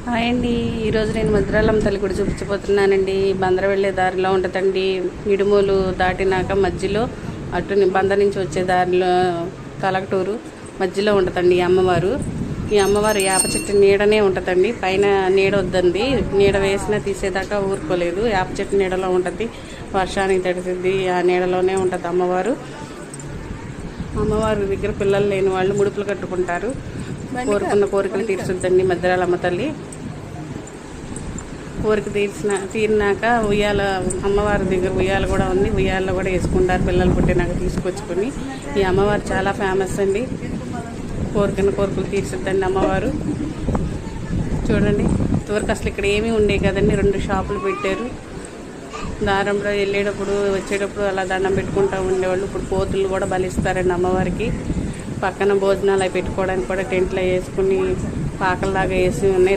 Hi అండి. ఈరోజు నేను మధురాలమ్మ తల్లి గుడి చూపించబోతున్నానండి. బందర వెళ్ళే దారిలో ఉంటుందండి. ఇడుమూలు దాటినాక మధ్యలో బందర్ నుంచి వచ్చే దారిలో తలకటూరు మధ్యలో ఉంటుందండి ఈ అమ్మవారు. ఈ అమ్మవారు వేప చెట్టు నీడనే ఉంటుందండి. పైన నీడ వద్దండి, నీడ వేసినా తీసేదాకా ఊరుకోలేదు. వేప చెట్టు నీడలో ఉంటుంది, వర్షానికి తడిసింది, ఆ నీడలోనే ఉంటుంది అమ్మవారు. అమ్మవారి దగ్గర పిల్లలు లేని వాళ్ళు ముడుపులు కట్టుకుంటారు, కోరుకున్న కోరికలు తీర్చుద్దండి మధురాలమ్మ తల్లి. కోరిక తీరినాక ఉయ్యాల, అమ్మవారి దగ్గర ఉయ్యాల కూడా ఉంది, ఉయ్యాలలో కూడా వేసుకుంటారు పిల్లలు పుట్టినాక తీసుకొచ్చుకొని. ఈ అమ్మవారు చాలా ఫేమస్ అండి, కోరికలు తీర్చుద్దండి అమ్మవారు. చూడండి, ఇంతవరకు అసలు ఇక్కడ ఏమీ ఉండే కదండి, 2 షాపులు పెట్టారు. దారంలో వెళ్ళేటప్పుడు వచ్చేటప్పుడు అలా దండం పెట్టుకుంటూ ఉండేవాళ్ళు. ఇప్పుడు పోతులు కూడా బలిస్తారండి అమ్మవారికి. పక్కన భోజనాలు అవి పెట్టుకోవడానికి కూడా టెంట్లు వేసుకుని పాకల్లాగా వేసి ఉన్నాయి.